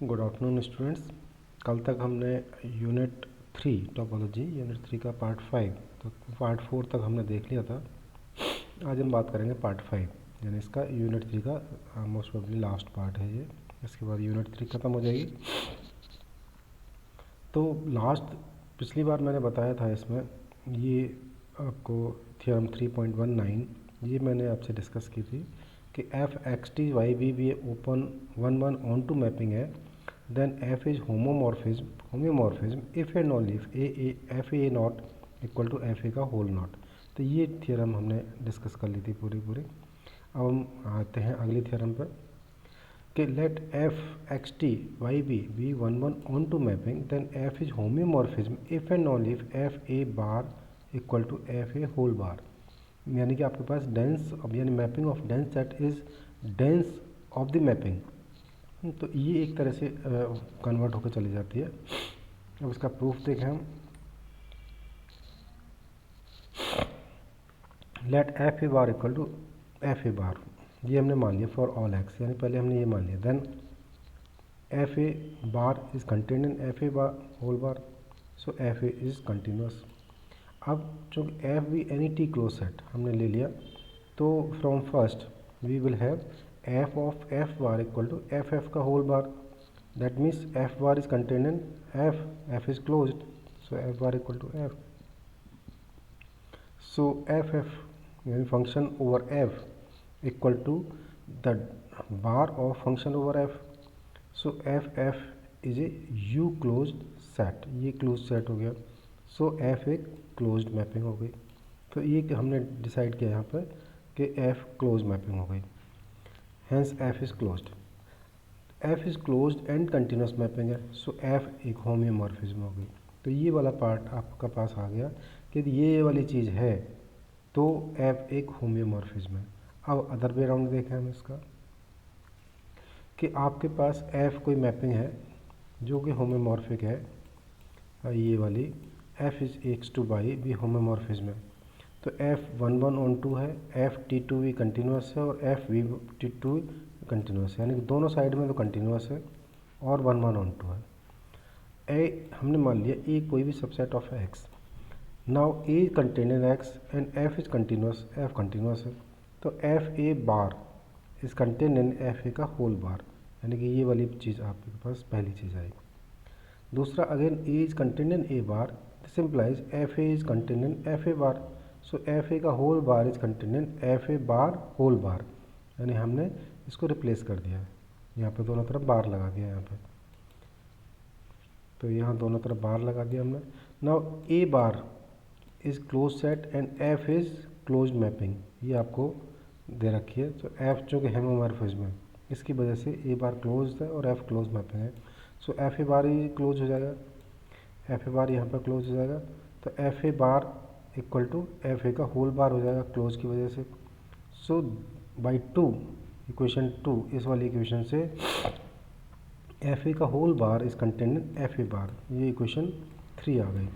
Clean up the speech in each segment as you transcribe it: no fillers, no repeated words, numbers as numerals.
Good afternoon students. कल तक हमने यूनिट 3 टोपोलॉजी यूनिट 3 का पार्ट 5 तो पार्ट 4 तक हमने देख लिया था। आज हम बात करेंगे पार्ट 5 यानी इसका यूनिट 3 का मोस्ट प्रोबेबली लास्ट पार्ट है ये। इसके बाद यूनिट 3 ख़त्म हो जाएगी। तो लास्ट पिछली बार मैंने बताया था इसमें ये आपको थ्योरम 3.19 ये मैंने आपसे डिस्कस की थी कि F X T Y be भी open one one on to mapping है, then F is homeomorphism if and only if A F A not equal to F A का होल नॉट। तो ये थ्योरम हमने discuss कर ली थी पूरी। अब हम आते हैं अगली थ्योरम पर कि let F X T Y B one one on to mapping then F is homeomorphism if and only if F A bar equal to F A whole bar. यानी कि आपके पास डेंस यानी mapping of dense set is dense of the mapping. तो ये एक तरह से कन्वर्ट होकर चली जाती है। अब इसका प्रूफ देखें हम। Let F A bar equal to F A bar, ये हमने मान लिया फॉर ऑल एक्स, यानी पहले हमने ये मान लिया। Then F A bar is contained in F A bar whole bar, so F A is continuous. अब चूँकि F B any T closed set हमने ले लिया, तो from first we will have F of F bar equal to F का whole bar. That means F bar is contained in F is closed, so F bar equal to F. So F यानी function over F equal to the bar of function over F. So F is a U closed set, ये close set हो गया। So F एक closed mapping हो गई। तो ये हमने डिसाइड किया यहाँ पर कि एफ क्लोज मैपिंग हो गई, hence F is closed. F is closed and continuous mapping है, सो एफ एक होम्योमॉर्फिज्म हो गई। तो ये वाला पार्ट आपका पास आ गया कि ये वाली चीज़ है तो एफ एक होम्योमॉर्फिज्म है। अब अदर वे राउंड देखें हम इसका कि आपके पास एफ कोई मैपिंग है जो कि होम्योमॉर्फिक है, ये वाली F is X to Y भी होम्योमॉर्फिज्म है। तो F one one on to है, एफ टी टू भी कंटिन्यूस है और F V T to continuous है, यानी कि दोनों साइड में तो कंटिन्यूस है और वन वन ऑन टू है। ए हमने मान लिया ए कोई भी subset of x. Now A is contained in x and F is continuous, F continuous है। तो F A bar is contained in F A का होल बार, यानी कि ये वाली चीज़ आपके पास पहली चीज़ आएगी। दूसरा again A is contained in A bar, this implies F A is contained in F A bar. So F A का whole bar is contained in F A bar whole bar, यानी हमने इसको रिप्लेस कर दिया है। यहाँ पे दोनों तरफ बार लगा दिया यहाँ पे, तो यहाँ दोनों तरफ बार लगा दिया हमने। Now A bar is close set and F is close mapping, ये आपको दे रखी है। तो एफ जो कि होमोमॉर्फिज्म है इसकी वजह से ए बार क्लोज है और एफ क्लोज मैपिंग है। So F A bar he close हो जाएगा, एफ ए बार यहाँ पर क्लोज हो जाएगा। तो F A bar equal to F A का होल बार हो जाएगा क्लोज की वजह से। सो बाई टू इक्वेशन 2 इस वाली इक्वेशन से एफ ए का whole bar is contained in F A bar, ये इक्वेशन 3 आ गई।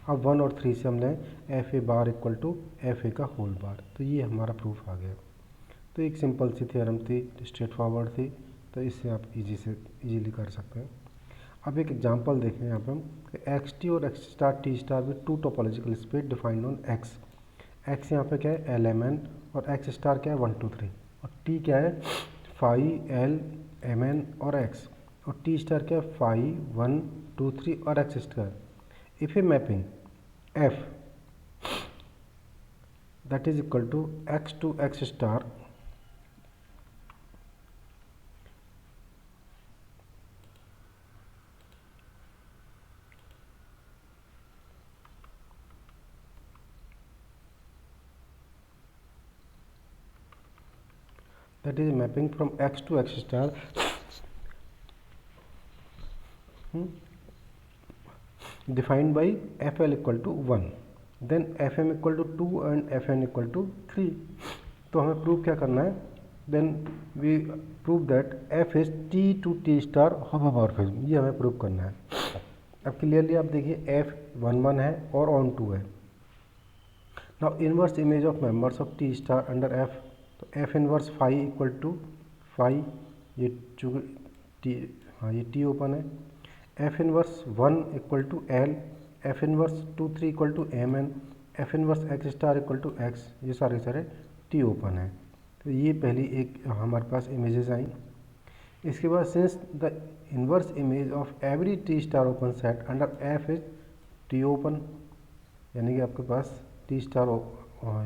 अब 1 और 3 से हमने F A bar equal to F A का होल बार, तो ये हमारा प्रूफ आ गया। तो एक सिंपल सी थ्योरम थी, स्ट्रेट फॉरवर्ड थी, तो इससे आप इजीली कर सकते हैं। अब एक एग्जांपल देखें यहाँ पर हम एक्स टी और X star T star with two topological space defined on X. X यहाँ पे क्या है एल एम एन और एक्स स्टार क्या है 1 2 3 और टी क्या है फाई एल एम एन और एक्स और टी स्टार क्या है फाई 1 2 3 और X star. If a mapping F that is equal to X to X star that is mapping from x to x star defined by fl equal to 1 then fm equal to 2 and fn equal to 3। तो हमें prove क्या करना है, then we prove that f is t to t star homeomorphism, ये हमें prove करना है। अब क्लियरली आप देखिए f 1 1 है और ऑन 2 है। Now inverse image of members of t star under f, तो f inverse phi equal to phi, ये चूँकि टी हाँ ये टी ओपन है। F inverse 1 equal to L, F inverse 2 3 equal to M N, F inverse X star equal to X, ये सारे T open है। तो ये पहली एक हमारे पास इमेजेस आई। इसके बाद since the inverse image of every T star open set under F is T open, यानी कि आपके पास टी स्टार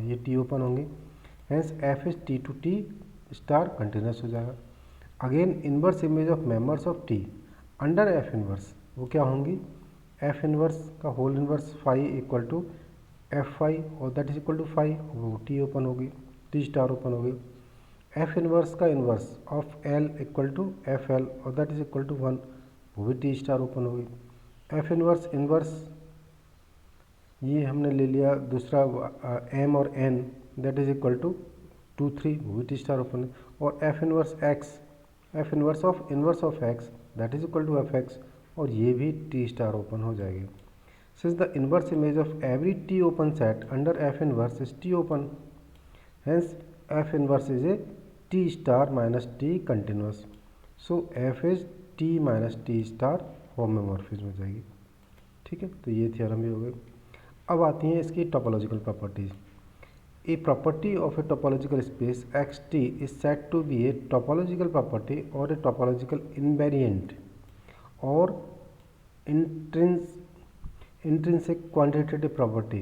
ये टी ओपन होंगे, hence F is T to T star continuous हो जाएगा। Again inverse image of members of T under F inverse वो क्या होंगी, एफ इनवर्स का whole inverse five equal to F five और that is equal to five, वो T open होगी, T star open होगी। एफ इनवर्स का inverse of L equal to F L और दैट इज इक्वल टू 1, वो भी T star open होगी। F inverse inverse ये हमने ले लिया दूसरा एम और N that is equal to 2 3, वो भी टी स्टार ओपन है। और F inverse X, F inverse of X that is equal to F X, और ये भी टी स्टार ओपन हो जाएगी। Since the inverse image of every T open set under F inverse is T open, hence F inverse is A T star minus T continuous, so F is T minus T star homomorphism हो जाएगी। ठीक है, तो ये theorem भी हो गई। अब आती हैं इसकी topological properties. A property of a topological space X T is set to be a topological property और ए टोपोलॉजिकल इनवेरिएंट और intrinsic quantitative property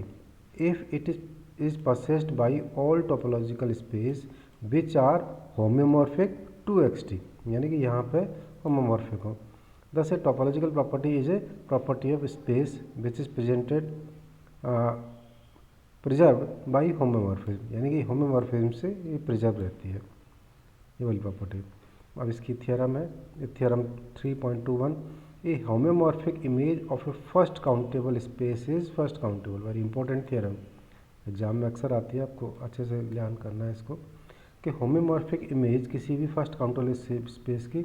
if it is possessed by all topological space which are homomorphic to xt, यानी कि यहाँ पे homomorphic हो। Thus a topological property is a property of space which is preserved by homomorphism, यानी कि homomorphism से ये preserve रहती है, ये वाली प्रॉपर्टी। अब इसकी थ्योरम है, theorem 3.21, a homeomorphic image of a first countable space is first countable. Very important theorem, exam में अक्सर आती है, आपको अच्छे से ध्यान करना है इसको, कि होम्योमॉर्फिक इमेज किसी भी फर्स्ट काउंटेबल स्पेस की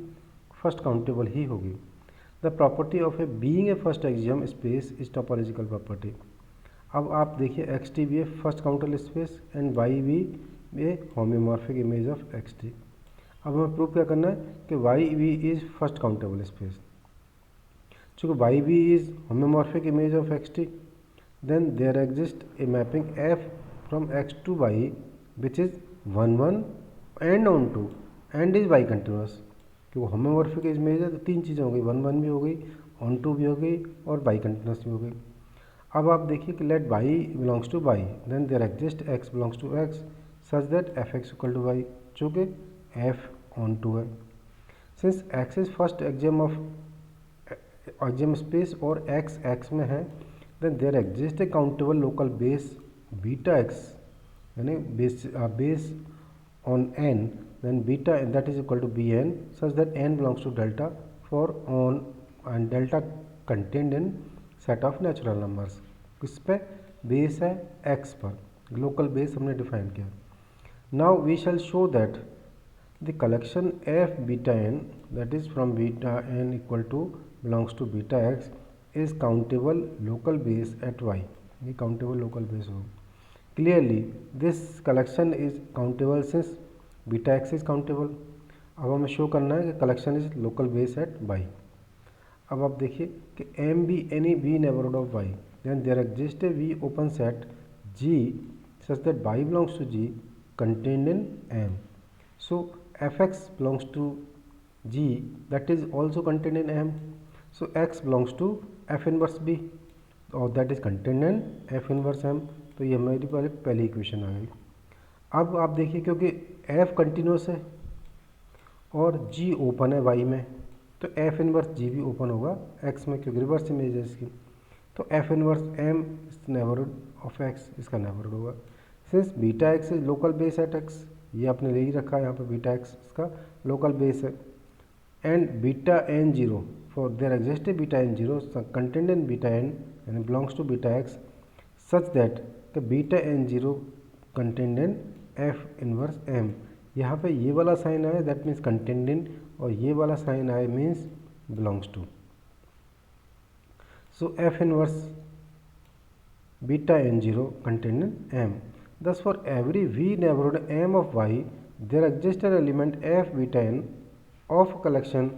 फर्स्ट काउंटेबल ही होगी। The property of a being a first axiom space is topological property. अब आप देखिए एक्स टी भी a first countable space and Y भी a homeomorphic image of X T. अब हमें प्रूव क्या करना है कि Y V is first countable space. चूँकि Y V is homeomorphic image of X T, then there exist a mapping F from X to Y which is 1 1 and on to and is Y continuous. कि वो होम्योमॉर्फिक image है तो तीन चीज़ें हो गई, 1 1 भी हो गई, ऑन टू भी हो गई और वाई कंटिन्यूस भी हो गई। अब आप देखिए कि let Y belongs to Y, then there exist X belongs to X such that F X equal to Y, चूँकि एफ ऑन टू है। Since X is first axiom of axiom space और एक्स एक्स में है, then there exist a countable local base beta X, यानी base on N, then beta that is equal to bn such that n belongs to delta for on and delta contained in set of natural numbers। किस पे base है, x पर, local base हमने define किया। Now we shall show that the collection f beta n that is from beta n equal to belongs to beta x is countable local base at y। ये countable local base हो। Clearly this collection is countable since beta X is countable. अब हमें show करना है कि collection is local base at Y. अब आप देखिए कि M be any B neighbourhood of Y, then there exist a V open set G such that Y belongs to G contained in M. So F X belongs to G that is also contained in M, so X belongs to F inverse B और that is contained in F inverse M. तो ये हमारी पहली equation आ गई। अब आप देखिए क्योंकि f कंटिन्यूस है और g ओपन है y में, तो f इनवर्स g भी ओपन होगा x में, क्योंकि रिवर्स इमेज है इसकी। तो f inverse m neighbourhood of x इसका नेबरहुड होगा। Since beta x is local base at x, ये आपने ले ही रखा है यहाँ पे, बीटा x इसका लोकल बेस है, and beta n zero for there exist beta n zero content in beta n यानी belongs to beta x such that beta n zero content in F inverse M. यहाँ पे ये वाला sign आए that means content in, और ये वाला sign आए means belongs to. So F inverse beta N zero content in M. Thus for every V neighbourhood M of Y there exist an element F beta N of collection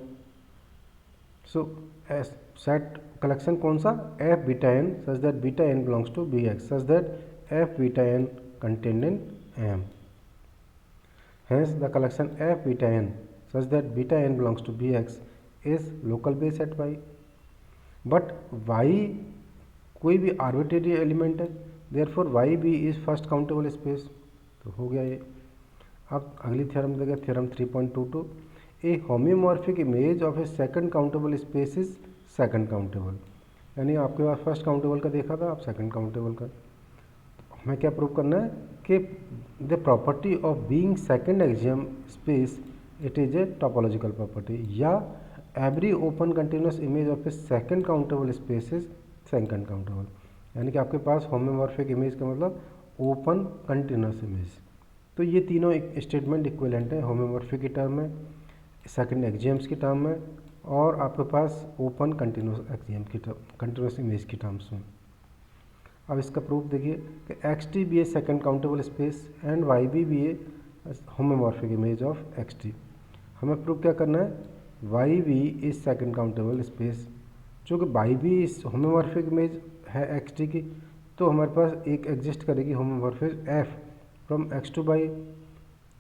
so set collection कौन सा, F beta N such that beta N belongs to B X such that F beta N contained in M. Hence the collection f beta n such that beta n belongs to bx is local base at y. But y कोई भी arbitrary element है, therefore Y B is first countable space. तो हो गया ये. अब अगली theorem देगा, theorem 3.22. A homeomorphic image of a second countable space is second countable. यानी आपके पास फर्स्ट काउंटेबल का देखा था, आप सेकंड काउंटेबल का. हमें क्या प्रूव करना है कि the property of being second axiom space it is a topological property, या every open continuous image of a second countable space is second countable. यानी कि आपके पास होम्योमॉर्फिक इमेज का मतलब ओपन कंटिन्यूस इमेज. तो ये तीनों एक स्टेटमेंट इक्विवेलेंट है, होम्योमॉर्फिक की टर्म में, सेकंड एक्सियम्स की टर्म में, और आपके पास ओपन कंटिन्यूस एक्सियम की टर्म, कंटिन्यूस इमेज की टर्म्स में. अब इसका प्रूफ देखिए कि X T be a second countable space and Y be a homeomorphic image of X T. हमें प्रूफ क्या करना है, Y B is second countable space. चूँकि Y B is homeomorphic image है एक्स टी की, तो हमारे पास एक एग्जिस्ट करेगी homeomorphic F from X to Y.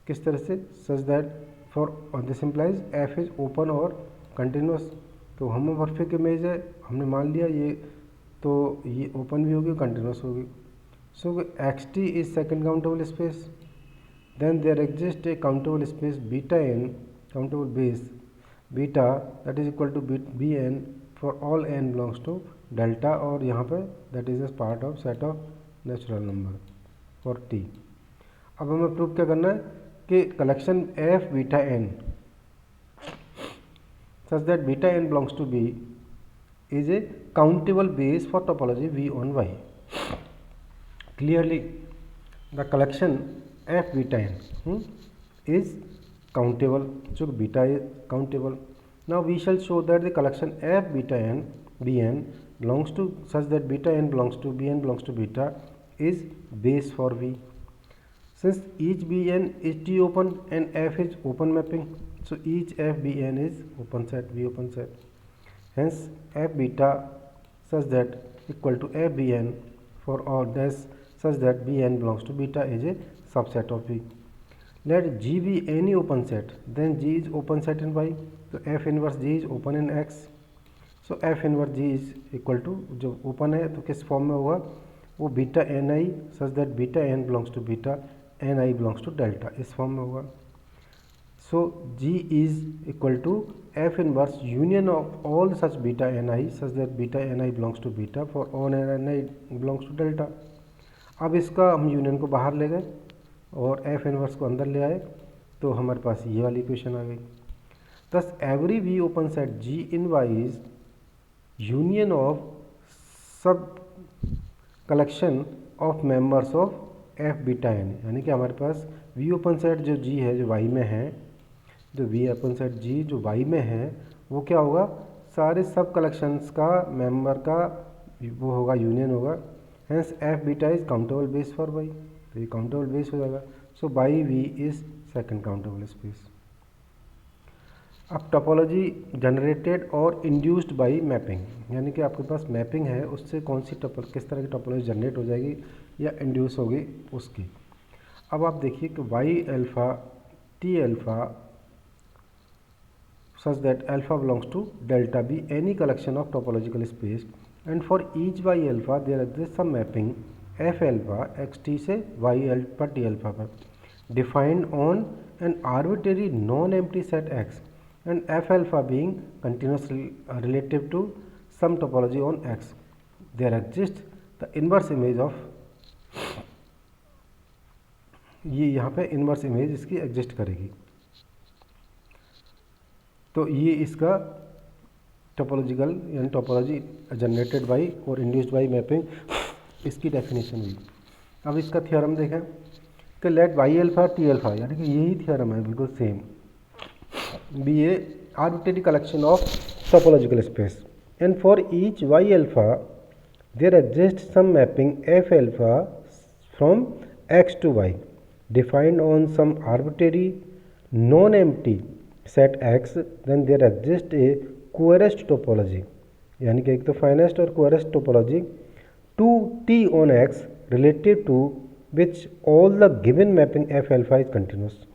किस तरह से, such that for this implies F is open और कंटिन्यूस. तो होम्योमॉर्फिक इमेज है, हमने मान लिया ये, तो ये ओपन भी होगी, कंटिन्यूस होगी. So X T is second countable space, then there exist a countable space beta N, countable base beta that is equal to B N for all N belongs to delta, और यहाँ पे that is a part of set of natural number for T. अब हमें prove क्या करना है कि collection F beta N such that beta N belongs to B is a countable base for topology V on Y. Clearly, the collection f beta n is countable. So beta is countable. Now we shall show that the collection f beta n bn belongs to such that beta n belongs to bn belongs to beta is base for V. Since each bn is T open and f is open mapping, so each f bn is open set, V open set. Hence f beta such that equal to f bn for all dash such that bn belongs to beta is a subset of V. Let G be any open set, then G is open set in Y. So f inverse G is open in X. So f inverse G is equal to, जो open है तो किस form में होगा, वो beta N I such that beta N belongs to beta N I belongs to delta, इस form में होगा. So G is equal to f inverse union of all such beta ni such that beta ni belongs to beta for all ni belongs to delta. अब इसका हम union को बाहर ले गए और f इनवर्स को अंदर ले आए, तो हमारे पास ये वाली इक्वेशन आ गई. Thus every V open set G in Y is union of sub collection of members of f beta n. यानी कि हमारे पास V ओपन सेट जो G है, जो Y में है, जो V ओपन सेट G जो Y में है, वो क्या होगा, सारे सब कलेक्शंस का मेंबर का वो होगा, यूनियन होगा. Hence F beta is countable base for Y, तो ये काउंटेबल बेस हो जाएगा. So by V is second countable space. अब टोपोलॉजी जनरेटेड और इंड्यूस्ड बाई मैपिंग, यानी कि आपके पास मैपिंग है, उससे कौन सी किस तरह की टोपोलॉजी जनरेट हो जाएगी या इंड्यूस होगी उसकी. अब आप देखिए कि Y alpha T alpha such that alpha belongs to delta be any collection of topological space, and for each y alpha there exists some mapping f alpha x t से y alpha t alpha पर, defined on an arbitrary non-empty set x, and f alpha being continuous relative to some topology on x. There exists the inverse image of, ये यहाँ पे inverse image इसकी exist करेगी. तो ये इसका topological यानी टोपोलॉजी जनरेटेड बाई और इंड्यूस्ड बाई मैपिंग, इसकी डेफिनेशन हुई. अब इसका थ्योरम देखें कि let Y alpha T alpha, यानी कि यही थ्योरम है बिल्कुल same, be a arbitrary collection of topological space, and for each Y alpha there exist some mapping F alpha from X to Y, defined on some arbitrary non empty set x, then there exists a coarsest topology, यानी कि एक तो finest और coarsest topology, to T on X related to which all the given mapping F alpha is continuous,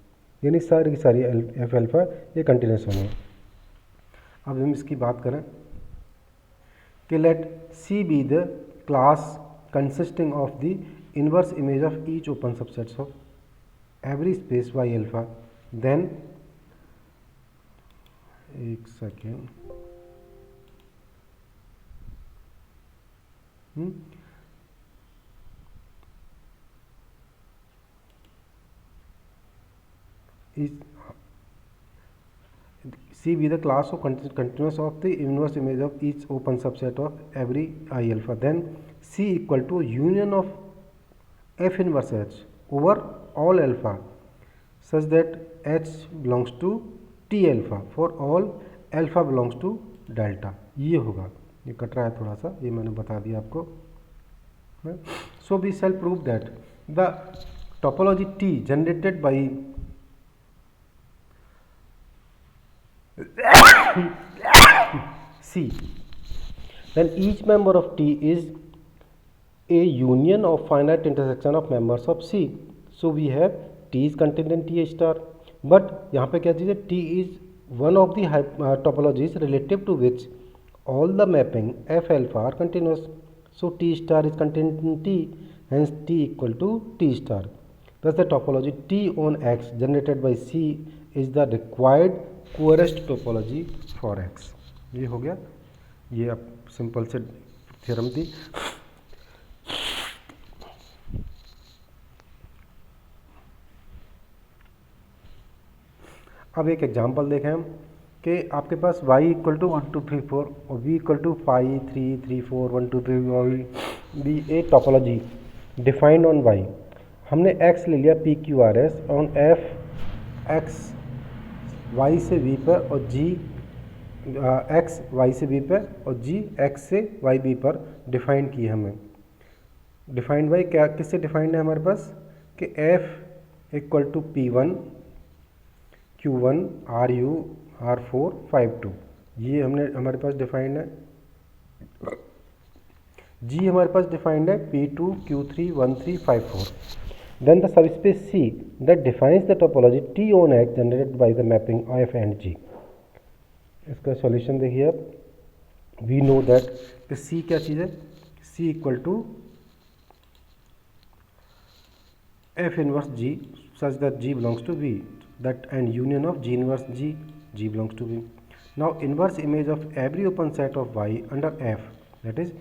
यानी सारी की सारी F alpha ये कंटिन्यूस होंगे। अब हम इसकी बात करें कि let C be the class consisting of the inverse image of each open subset of every space Y alpha, then एक second, is C be the class of continuous of the inverse image of each open subset of every I alpha, then C equal to union of F inverse H over all alpha such that H belongs to T alpha for all alpha belongs to delta। ये होगा, ये cut रहा है थोड़ा सा, ये मैंने बता दिया आपको। So we shall prove that the topology T generated by C, then each member of T is a union of finite intersection of members of C. So we have T is contained in T star, but यहाँ पे क्या चीज़ है, T is one of the topologies relative to which all the mapping F alpha are continuous. So T star is contained in T, hence T equal to T star. Thus the topology T on X generated by C is the required coarsest topology for X. ये हो गया, ये अब simple से theorem थी। अब एक example देखें हम कि आपके पास y इक्वल टू 1 2 3 4 और v इक्वल टू 5 3 3 4 1 2 3 और B a topology defined on y। हमने x ले लिया P Q R S on F X y से v पर और g x y से v पर और g x से y b पर डिफाइंड की हमें। डिफाइंड बाई क्या, किससे डिफाइंड है हमारे पास कि f equal to p1 q1 ru r4 5 2, ये हमने हमारे पास डिफाइंड है। g हमारे पास डिफाइंड है p2 q3 1 3 5 4। Then the subspace C that defines the topology T on X generated by the mapping F and G। इसका सॉल्यूशन देखिए आप, we know that कि C क्या चीज़ है, C equal to F inverse G such that G belongs to V, that and union of G inverse G, G belongs to V। Now inverse image of every open set of Y under F, that is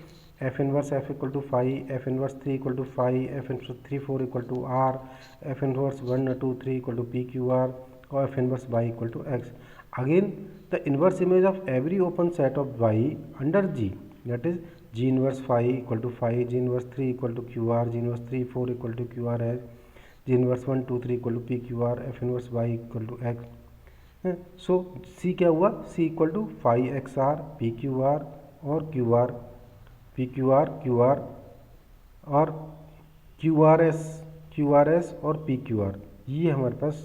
F inverse F equal to phi, F inverse 3 equal to phi, F inverse 3 4 equal to R, F inverse 1 2 3 equal to PQR, or F inverse Y equal to X। Again, the inverse image of every open set of Y under G, that is G inverse phi equal to phi, G inverse 3 equal to QR, G inverse 3 4 equal to QRS, G inverse 1 2 3 equal to PQR, F inverse Y equal to X। So C क्या हुआ, C equal to phi XR, PQR और QR, PQR QR और QRS और PQR, ये हमारे पास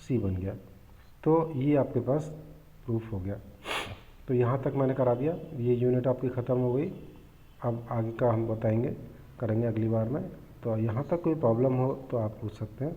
C बन गया। तो ये आपके पास प्रूफ हो गया। तो यहाँ तक मैंने करा दिया, ये यूनिट आपकी ख़त्म हो गई। अब आगे का हम बताएंगे, करेंगे अगली बार में। तो यहाँ तक कोई प्रॉब्लम हो तो आप पूछ सकते हैं।